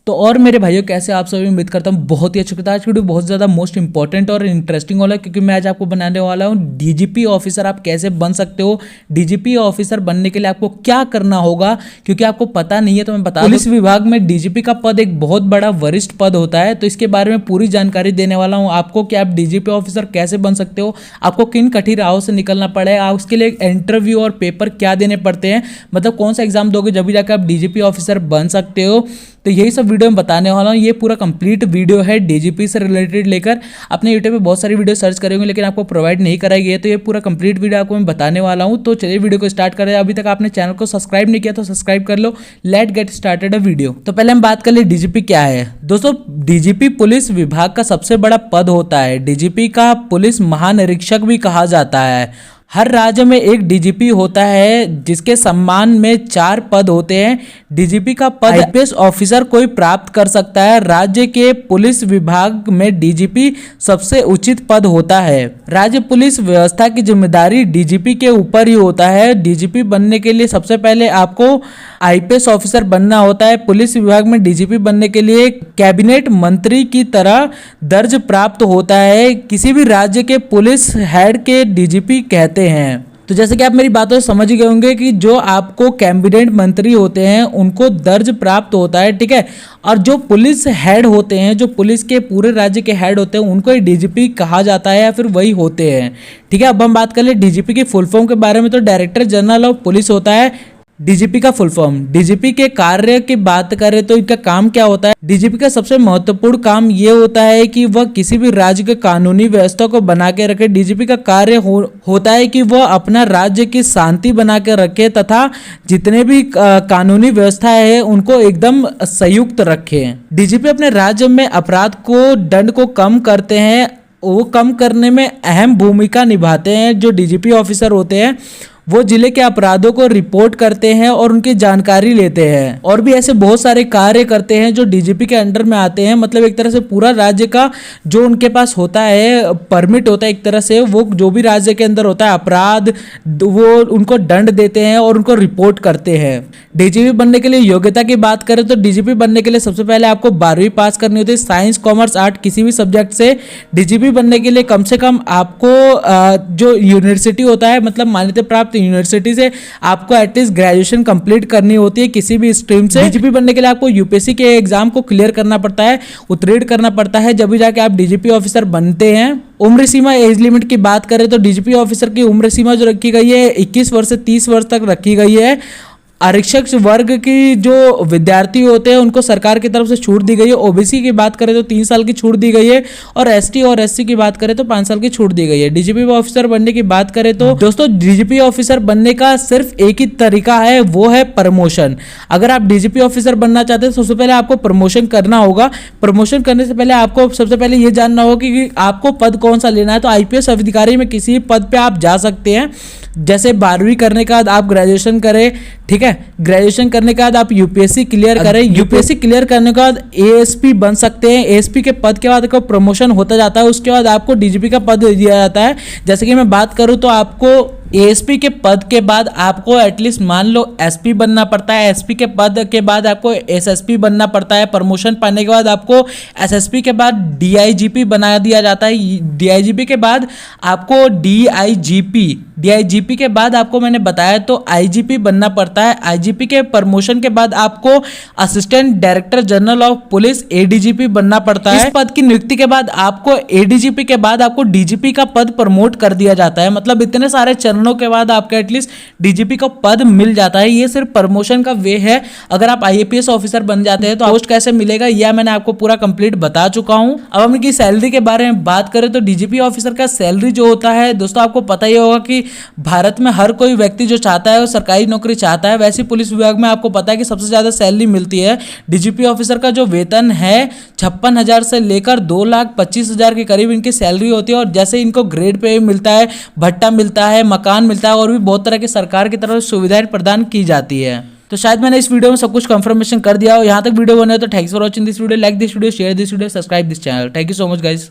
तो और मेरे भाइयों कैसे आप सभी, उम्मीद करता हूँ बहुत ही अच्छा होता है। आज की वीडियो बहुत ज़्यादा मोस्ट इंपॉर्टेंट और इंटरेस्टिंग वाला है, क्योंकि मैं आज आपको बनाने वाला हूँ डीजीपी ऑफिसर आप कैसे बन सकते हो। डीजीपी ऑफिसर बनने के लिए आपको क्या करना होगा, क्योंकि आपको पता नहीं है तो मैं बता दूं, पुलिस विभाग में डीजीपी का पद एक बहुत बड़ा वरिष्ठ पद होता है। तो इसके बारे में पूरी जानकारी देने वाला हूँ आपको कि आप डीजीपी ऑफिसर कैसे बन सकते हो, आपको किन कठिन राहों से निकलना पड़ेगा, उसके लिए इंटरव्यू और पेपर क्या देने पड़ते हैं, मतलब कौन सा एग्जाम दोगे जब भी जाकर आप डीजीपी ऑफिसर बन सकते हो। तो यही सब वीडियो में बताने वाला हूँ। ये पूरा कंप्लीट वीडियो है डीजीपी से रिलेटेड लेकर। अपने यूट्यूब पे बहुत सारी वीडियो सर्च करेंगे लेकिन आपको प्रोवाइड नहीं कराई गई है, तो ये पूरा कंप्लीट वीडियो आपको मैं बताने वाला हूँ। तो चलिए वीडियो को स्टार्ट करें। अभी तक आपने चैनल को सब्सक्राइब नहीं किया तो सब्सक्राइब कर लो। Let get started a video. तो पहले हम बात कर ले डीजीपी क्या है। दोस्तों, डीजीपी पुलिस विभाग का सबसे बड़ा पद होता है। डीजीपी का पुलिस महानिरीक्षक भी कहा जाता है। हर राज्य में एक डीजीपी होता है जिसके सम्मान में 4 पद होते हैं। डीजीपी का पद आईपीएस ऑफिसर कोई प्राप्त कर सकता है। राज्य के पुलिस विभाग में डीजीपी सबसे उचित पद होता है। राज्य पुलिस व्यवस्था की जिम्मेदारी डीजीपी के ऊपर ही होता है। डीजीपी बनने के लिए सबसे पहले आपको आईपीएस ऑफिसर बनना होता है। पुलिस विभाग में डीजीपी बनने के लिए कैबिनेट मंत्री की तरह दर्ज प्राप्त होता है। किसी भी राज्य के पुलिस हेड के डीजीपी कहते हैं। तो जैसे कि आप मेरी बातों से समझ गए होंगे कि जो आपको कैबिनेट मंत्री होते हैं उनको दर्ज प्राप्त होता है, ठीक है। और जो पुलिस हेड होते हैं, जो पुलिस के पूरे राज्य के हेड होते हैं, उनको ही डीजीपी कहा जाता है या फिर वही होते हैं, ठीक है। अब हम बात कर ले डीजीपी की फुल फॉर्म के बारे में। तो डायरेक्टर जनरल ऑफ पुलिस होता है डीजीपी का फुल फॉर्म। डीजीपी के कार्य की बात करें तो इनका काम क्या होता है। डीजीपी का सबसे महत्वपूर्ण काम ये होता है कि वह किसी भी राज्य के कानूनी व्यवस्था को बना के रखे। डीजीपी का कार्य होता है कि वह अपना राज्य की शांति बना के रखे तथा जितने भी कानूनी व्यवस्था है उनको एकदम संयुक्त रखे। डीजीपी अपने राज्य में अपराध को दंड को कम करते हैं, वो कम करने में अहम भूमिका निभाते हैं। जो डीजीपी ऑफिसर होते हैं वो जिले के अपराधों को रिपोर्ट करते हैं और उनकी जानकारी लेते हैं, और भी ऐसे बहुत सारे कार्य करते हैं जो डीजीपी के अंडर में आते हैं। मतलब एक तरह से पूरा राज्य का जो उनके पास होता है परमिट होता है, एक तरह से वो जो भी राज्य के अंदर होता है अपराध, वो उनको दंड देते हैं और उनको रिपोर्ट करते हैं। डीजीपी बनने के लिए योग्यता की बात करें तो डीजीपी बनने के लिए सबसे पहले आपको 12वीं पास करनी होती है, साइंस कॉमर्स आर्ट किसी भी सब्जेक्ट से। डीजीपी बनने के लिए कम से कम आपको जो यूनिवर्सिटी होता है, मतलब मान्यता प्राप्त यूनिवर्सिटी से आपको एटलीस्ट ग्रेजुएशन कंप्लीट करनी होती है किसी भी स्ट्रीम से। डीजीपी बनने के लिए आपको यूपीएससी के एग्जाम को क्लियर करना पड़ता है, उत्तीर्ण करना पड़ता है, जब भी जाके आप डीजीपी ऑफिसर बनते हैं। उम्र सीमा एज लिमिट की बात करें तो डीजीपी ऑफिसर की उम्र सीमा जो रखी गई है 21 वर्ष से 30 वर्ष तक रखी गई है। आरक्षक वर्ग की जो विद्यार्थी होते हैं उनको सरकार की तरफ से छूट दी गई है। ओबीसी की बात करें तो 3 साल की छूट दी गई है, और एसटी और एससी की बात करें तो 5 साल की छूट दी गई है। डीजीपी ऑफिसर बनने की बात करें तो दोस्तों डीजीपी ऑफिसर बनने का सिर्फ एक ही तरीका है, वो है प्रमोशन। अगर आप डीजीपी ऑफिसर बनना चाहते हैं तो सबसे पहले आपको प्रमोशन करना होगा। प्रमोशन करने से पहले आपको सबसे पहले ये जानना होगा कि आपको पद कौन सा लेना है। तो आईपीएस अधिकारी में किसी पद पे आप जा सकते हैं। जैसे 12वीं करने के बाद आप ग्रेजुएशन करें, ठीक है। ग्रेजुएशन करने के बाद आप यूपीएससी क्लियर करें। यूपीएससी क्लियर करने के बाद एएसपी बन सकते हैं। एएसपी के पद के बाद आपको प्रमोशन होता जाता है, उसके बाद आपको डीजीपी का पद दिया जाता है। जैसे कि मैं बात करूं तो आपको एएसपी के पद के बाद आपको एटलीस्ट मान लो एसपी बनना पड़ता है। एसपी के पद के बाद आपको एसएसपी बनना पड़ता है। प्रमोशन पाने के बाद आपको एसएसपी के बाद डीआईजीपी बना दिया जाता है। डीआईजीपी के बाद आपको डीआईजीपी के बाद आपको मैंने बताया तो आईजीपी बनना पड़ता है। आईजीपी के प्रमोशन के बाद आपको assistant director general of police ADGP बनना पड़ता है। इस पद की नियुक्ति के बाद आपको एडीजीपी के बाद आपको डीजीपी का पद प्रमोट कर दिया जाता है। मतलब इतने सारे चरणों के बाद आपको एटलीस्ट डीजीपी का पद मिल जाता है। ये सिर्फ प्रमोशन का वे है। अगर आप आईएपीएस ऑफिसर बन जाते हैं तो पोस्ट कैसे मिलेगा यह मैंने आपको पूरा कंप्लीट बता चुका हूं। अब हम इनकी सैलरी के बारे में बात करें तो डीजीपी ऑफिसर का सैलरी जो होता है दोस्तों आपको पता ही होगा कि भारत में हर कोई व्यक्ति जो चाहता है वो सरकारी नौकरी चाहता है। वैसे पुलिस विभाग में आपको पता है कि सबसे ज्यादा सैलरी मिलती है। डीजीपी ऑफिसर का जो वेतन है 56,000 से लेकर 2,25,000 के करीब इनकी सैलरी होती है। और जैसे इनको ग्रेड पे मिलता है, भत्ता मिलता है, मकान मिलता है, और भी बहुत तरह की सरकार की तरफ से सुविधाएं प्रदान की जाती है। तो शायद मैंने इस वीडियो में सब कुछ कंफर्मेशन कर दिया हो। यहाँ तक वीडियो बने तो thanks for watching this video. Like this video, share this video, subscribe this channel. Thank you so much guys.